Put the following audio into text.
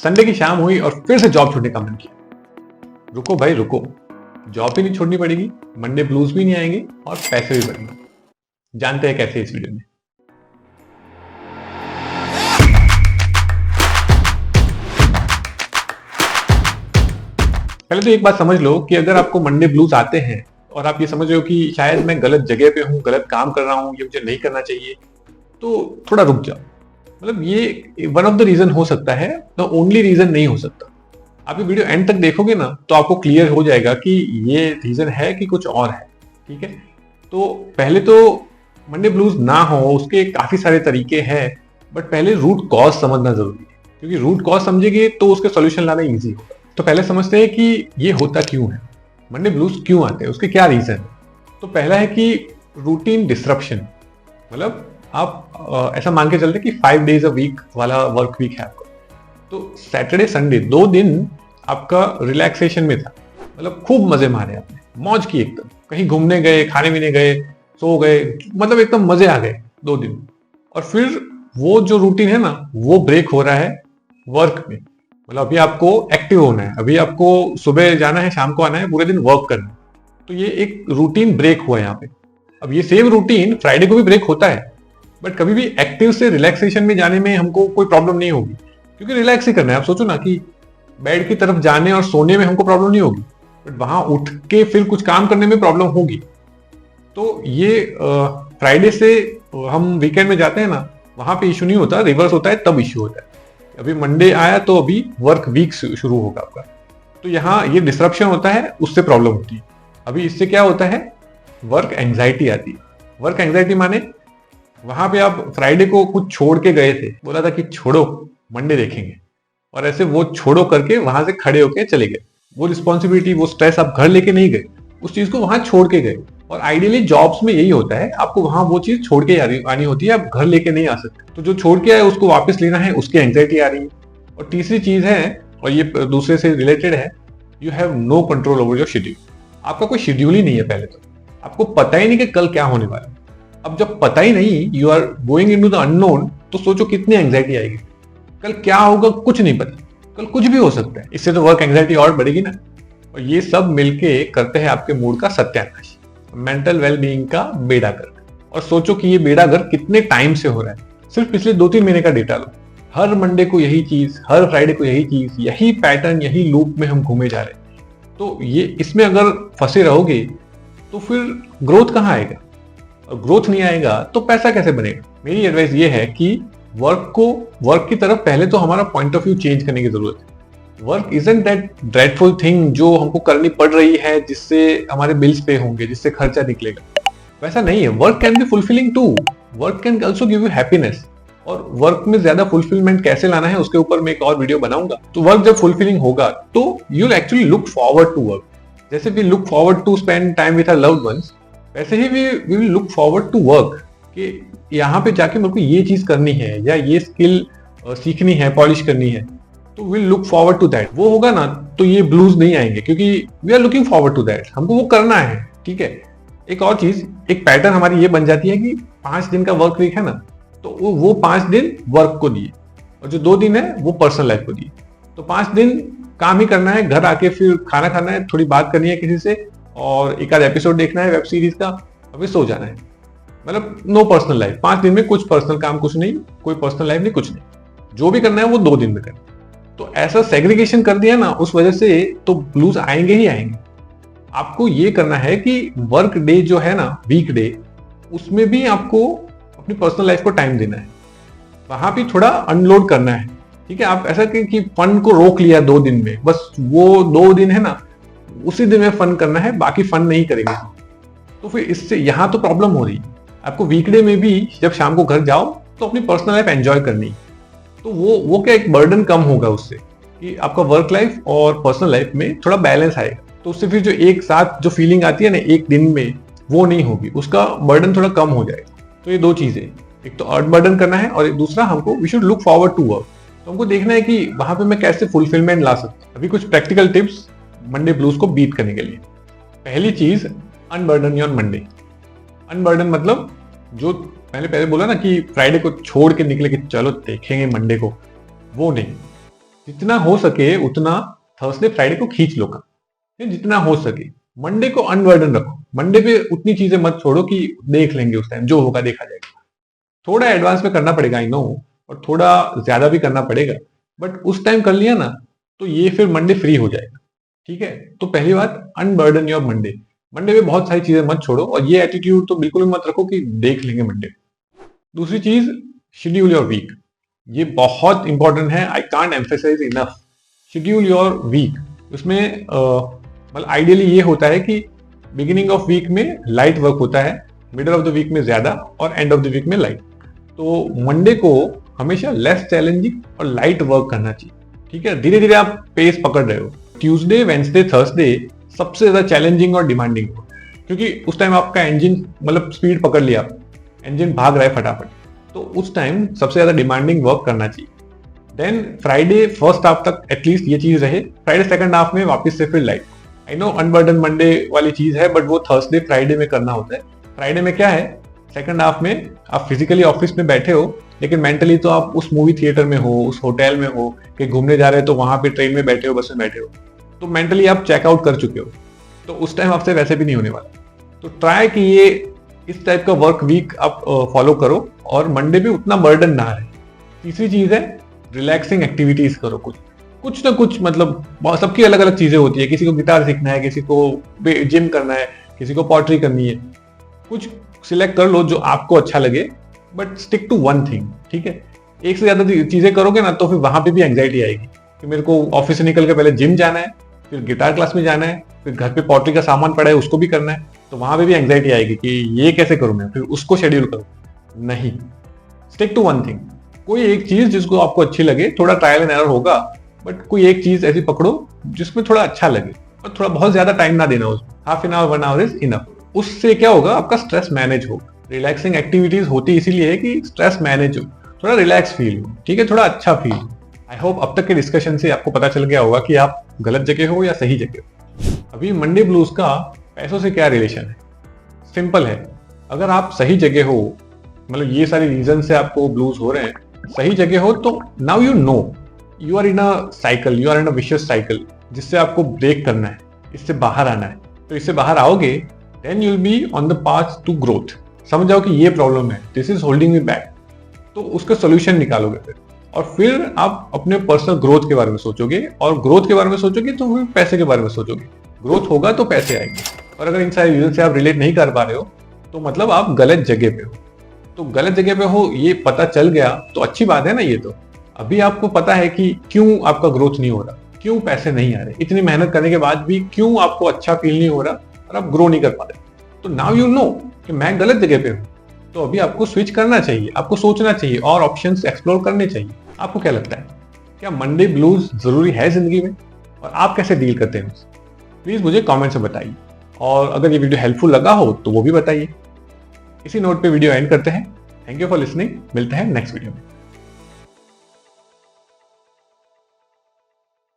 Sunday की शाम हुई और फिर से जॉब छोड़ने का मन किया। रुको भाई रुको, जॉब भी नहीं छोड़नी पड़ेगी, मंडे ब्लूज भी नहीं आएंगे और पैसे भी बढ़ेंगे। जानते हैं कैसे इस वीडियो में। पहले तो एक बात समझ लो कि अगर आपको मंडे ब्लूज आते हैं और आप ये समझ रहे हो कि शायद मैं गलत जगह पे हूँ, गलत काम कर रहा हूँ, ये मुझे नहीं करना चाहिए, तो थोड़ा रुक जाओ। मतलब ये वन ऑफ द रीजन हो सकता है, द ओनली रीजन नहीं हो सकता। आप ये वीडियो एंड तक देखोगे ना तो आपको क्लियर हो जाएगा कि ये रीजन है कि कुछ और है। ठीक है, तो पहले तो मंडे ब्लूज ना हो उसके काफी सारे तरीके हैं, बट पहले रूट कॉज समझना जरूरी है, क्योंकि रूट कॉज समझेंगे तो उसके सॉल्यूशन लाना इजी होगा। तो पहले समझते हैं कि ये होता क्यों है, मंडे ब्लूज क्यों आते हैं, उसके क्या रीजन है। तो पहला है कि रूटीन डिसरप्शन। मतलब आप ऐसा मान के चलते कि 5 days अ वीक वाला वर्क वीक है आपका, तो सैटरडे संडे 2 दिन आपका रिलैक्सेशन में था। मतलब खूब मजे मारे आपने, मौज की, एकदम कहीं घूमने गए, खाने पीने गए, सो गए, मतलब एकदम मजे आ गए 2 दिन। और फिर वो जो रूटीन है ना वो ब्रेक हो रहा है वर्क में। मतलब अभी आपको एक्टिव होना है, अभी आपको सुबह जाना है, शाम को आना है, पूरे दिन वर्क करना है, तो ये एक रूटीन ब्रेक हुआ है यहाँ पे। अब ये सेम रूटीन फ्राइडे को भी ब्रेक होता है, बट कभी भी एक्टिव से रिलैक्सेशन में जाने में हमको कोई प्रॉब्लम नहीं होगी, क्योंकि रिलैक्स ही करना है। आप सोचो ना कि बेड की तरफ जाने और सोने में हमको प्रॉब्लम नहीं होगी, बट वहां उठ के फिर कुछ काम करने में प्रॉब्लम होगी। तो ये फ्राइडे से हम वीकेंड में जाते हैं ना, वहां पे इशू नहीं होता, रिवर्स होता है तब इशू होता है। अभी मंडे आया तो अभी वर्क वीक शुरू होगा आपका, तो यहाँ ये डिसरप्शन होता है, उससे प्रॉब्लम होती है। अभी इससे क्या होता है, वर्क एंजाइटी आती है। वर्क एंजाइटी माने वहां पे आप फ्राइडे को कुछ छोड़ के गए थे, बोला था कि छोड़ो मंडे देखेंगे, और ऐसे वो छोड़ो करके वहां से खड़े होके चले गए। वो रिस्पॉन्सिबिलिटी, वो स्ट्रेस आप घर लेके नहीं गए, उस चीज को वहां छोड़ के गए। और आइडियली जॉब्स में यही होता है, आपको वहां वो चीज छोड़ के आनी होती है, आप घर लेके नहीं आ सकते। तो जो छोड़ के आए उसको वापस लेना है, उसकी एंजाइटी आ रही है। और तीसरी चीज है, और ये दूसरे से रिलेटेड है, you have no control over your schedule. आपका कोई शेड्यूल ही नहीं है। पहले तो आपको पता ही नहीं कि कल क्या होने वाला है। अब जब पता ही नहीं, you are going into the unknown, तो सोचो कितनी एंजाइटी आएगी। कल क्या होगा कुछ नहीं पता, कल कुछ भी हो सकता है। इससे तो वर्क एंजाइटी और बढ़ेगी ना। और ये सब मिलके करते हैं आपके मूड का सत्यानाश, मेंटल वेलबीइंग का बेड़ा गर्क। और सोचो कि ये बेड़ा गर्क कितने टाइम से हो रहा है। सिर्फ पिछले 2-3 महीने का डेटा लो, हर मंडे को यही चीज, हर फ्राइडे को यही चीज, यही पैटर्न, यही लूप में हम घूमे जा रहे हैं। तो ये इसमें अगर फंसे रहोगे तो फिर ग्रोथ कहाँ आएगा, और ग्रोथ नहीं आएगा तो पैसा कैसे बनेगा। मेरी एडवाइस ये है कि वर्क की तरफ पहले तो हमारा पॉइंट ऑफ व्यू चेंज करने की जरूरत है। Work isn't that dreadful thing जो हमको करनी पड़ रही है, जिससे हमारे बिल्स पे होंगे, जिससे खर्चा निकलेगा, वैसा नहीं है। Work can be fulfilling too, work can also give you happiness. और वर्क में ज्यादा फुलफिलमेंट कैसे लाना है उसके ऊपर मैं एक और वीडियो बनाऊंगा। तो वर्क जब फुलफिलिंग होगा तो you will actually look forward to work. जैसे we look forward to spend time with our loved ones, वैसे ही we will look forward to work, कि यहाँ पे जाके मेरे को ये चीज करनी है या ये स्किल सीखनी है, पॉलिश करनी है, तो will look forward to that. वो होगा ना तो ये ब्लूज नहीं आएंगे, क्योंकि we are looking forward to that, हमको वो करना है। ठीक है, एक और चीज, एक पैटर्न हमारी ये बन जाती है कि 5 दिन का वर्क वीक है ना, तो वो 5 दिन वर्क को दिए और जो 2 दिन है वो पर्सनल लाइफ को दिए। तो 5 दिन काम ही करना है, घर आके फिर खाना खाना है, थोड़ी बात करनी है किसी से, और एक आध एपिसोड देखना है वेब सीरीज का, अभी सो जाना है। मतलब नो पर्सनल लाइफ। 5 दिन में कुछ पर्सनल काम कुछ नहीं, कोई पर्सनल लाइफ नहीं, कुछ नहीं, जो भी करना है वो 2 दिन में करना। तो ऐसा सेग्रीगेशन कर दिया ना, उस वजह से तो ब्लूज आएंगे ही आएंगे। आपको ये करना है कि वर्क डे जो है ना, वीक डे, उसमें भी आपको अपनी पर्सनल लाइफ को टाइम देना है, वहां भी थोड़ा अनलोड करना है। ठीक है, आप ऐसा कि फन को रोक लिया 2 दिन में, बस वो 2 दिन है ना, उसी दिन में फन करना है, बाकी फन नहीं करेंगे। तो फिर इससे यहाँ तो प्रॉब्लम हो रही है। आपको वीकडे में भी जब शाम को घर जाओ तो अपनी पर्सनल लाइफ एंजॉय करनी है। तो वो क्या, एक बर्डन कम होगा उससे, कि आपका वर्क लाइफ और पर्सनल लाइफ में थोड़ा बैलेंस आएगा। तो उससे फिर जो एक साथ जो फीलिंग आती है ना एक दिन में, वो नहीं होगी, उसका बर्डन थोड़ा कम हो जाएगा। तो ये 2 चीजें, एक तो अर्न बर्डन करना है, और एक दूसरा हमको we should look forward to work. तो हमको देखना है कि वहां पे मैं कैसे फुलफिलमेंट ला सकता हूँ। अभी कुछ प्रैक्टिकल टिप्स मंडे ब्लूज को बीट करने के लिए। पहली चीज, अनबर्डन योर मंडे। अनबर्डन मतलब जो पहले बोला ना कि फ्राइडे को छोड़ के निकले कि चलो देखेंगे मंडे को, वो नहीं। जितना हो सके उतना थर्सडे फ्राइडे को खींच लो काम, जितना हो सके। मंडे को अनबर्डन रखो, मंडे पे उतनी चीजें मत छोड़ो कि देख लेंगे उस टाइम, जो होगा देखा जाएगा। थोड़ा एडवांस में करना पड़ेगा, आई नो, और थोड़ा ज्यादा भी करना पड़ेगा, बट उस टाइम कर लिया ना तो ये फिर मंडे फ्री हो जाएगा। ठीक है, तो पहली बात, अनबर्डन योर मंडे। मंडे पे बहुत सारी चीजें मत छोड़ो, और ये एटीट्यूड तो बिल्कुल भी मत रखो कि देख लेंगे मंडे। दूसरी चीज, शेड्यूल योर वीक। ये बहुत इंपॉर्टेंट है, I can't emphasise enough. Schedule your week. उसमें मतलब आइडियली ये होता है कि बिगिनिंग ऑफ वीक में लाइट वर्क होता है, मिडल ऑफ द वीक में ज्यादा, और एंड ऑफ द वीक में लाइट। तो मंडे को हमेशा लेस चैलेंजिंग और लाइट वर्क करना चाहिए। ठीक है, धीरे धीरे आप पेस पकड़ रहे हो। ट्यूसडे, वेंसडे, थर्सडे सबसे ज्यादा चैलेंजिंग और डिमांडिंग हो, क्योंकि उस टाइम आपका इंजन मतलब स्पीड पकड़ लिया, इंजन भाग रहा है फटाफट, तो उस टाइम सबसे ज्यादा डिमांडिंग वर्क करना चाहिए। देन फ्राइडे फर्स्ट हाफ तक एटलीस्ट ये चीज रहे, फ्राइडे सेकंड हाफ में वापस से फिर light. I know unburden Monday वाली चीज है, बट वो थर्सडे फ्राइडे में करना होता है। फ्राइडे में क्या है, सेकंड हाफ में आप फिजिकली ऑफिस में बैठे हो, लेकिन मेंटली तो आप उस मूवी थिएटर में हो, उस होटल में हो, कि घूमने जा रहे हो तो वहां पे ट्रेन में बैठे हो, बस में बैठे हो, तो मेंटली आप चेकआउट कर चुके हो, तो उस टाइम आपसे वैसे भी नहीं होने वाला। तो ट्राई कि ये इस टाइप का वर्क वीक आप फॉलो करो, और मंडे पे उतना बर्डन ना रहे। तीसरी चीज है, रिलैक्सिंग एक्टिविटीज करो, कुछ ना कुछ, मतलब सबकी अलग अलग चीजें होती है। किसी को गिटार सीखना है, किसी को जिम करना है, किसी को पॉटरी करनी है। कुछ सिलेक्ट कर लो जो आपको अच्छा लगे, but stick to one thing. ठीक है, एक से ज्यादा चीजें करोगे ना तो फिर वहां पे भी एंग्जाइटी आएगी कि मेरे को ऑफिस से निकल के पहले जिम जाना है, फिर गिटार क्लास में जाना है, फिर घर पे पॉटरी का सामान पड़ा है उसको भी करना है, तो वहां पे भी एंग्जाइटी आएगी कि ये कैसे करूं मैं, फिर उसको शेड्यूल करूं। नहीं, स्टिक टू वन थिंग। कोई एक चीज जिसको आपको अच्छी लगे, थोड़ा ट्रायल एंड एरर होगा, बट कोई एक चीज ऐसी पकड़ो जिसमें थोड़ा अच्छा लगे, और थोड़ा बहुत ज्यादा टाइम ना देना उसमें, half an hour 1 our is enough. उससे क्या होगा, आपका स्ट्रेस मैनेज होगा। रिलैक्सिंग एक्टिविटीज होती इसीलिए है कि स्ट्रेस मैनेज हो, थोड़ा रिलैक्स फील हो, ठीक है, थोड़ा अच्छा फील हो। आई होप अब तक के डिस्कशन से आपको पता चल गया होगा कि आप गलत जगह हो या सही जगह हो। अभी मंडे ब्लूज का पैसों से क्या रिलेशन है? सिंपल है, अगर आप सही जगह हो, मतलब ये सारे रीजन से आपको ब्लूज हो रहे हैं, सही जगह हो, तो now you know you are in a cycle, you are in a vicious cycle, जिससे आपको ब्रेक करना है, इससे बाहर आना है। तो इससे बाहर आओगे, then you will be on the path to growth. समझ जाओ कि ये प्रॉब्लम है, this is holding me back, तो उसका सोल्यूशन निकालोगे फिर, और फिर आप अपने पर्सनल ग्रोथ के बारे में सोचोगे, और ग्रोथ के बारे में सोचोगे तो फिर पैसे के बारे में सोचोगे। ग्रोथ होगा तो पैसे आएंगे, और अगर इन सारे रीजन से आप रिलेट नहीं कर पा रहे हो, तो मतलब आप गलत जगह पे हो। तो गलत जगह पे हो ये पता चल गया तो अच्छी बात है ना। ये तो अभी आपको पता है कि क्यों आपका ग्रोथ नहीं हो रहा, क्यों पैसे नहीं आ रहे, इतनी मेहनत करने के बाद भी क्यों आपको अच्छा फील नहीं हो रहा और आप ग्रो नहीं कर पा रहे। तो नाउ यू नो कि मैं गलत जगह पे हूँ, तो अभी आपको स्विच करना चाहिए, आपको सोचना चाहिए और ऑप्शंस एक्सप्लोर करने चाहिए। आपको क्या लगता है, क्या मंडे ब्लूज जरूरी है जिंदगी में, और आप कैसे डील करते हैं उससे? प्लीज मुझे कमेंट्स में बताइए, और अगर ये वीडियो हेल्पफुल लगा हो तो वो भी बताइए। इसी नोट पे वीडियो एंड करते हैं। थैंक यू फॉर लिसनिंग, मिलते हैं नेक्स्ट वीडियो में।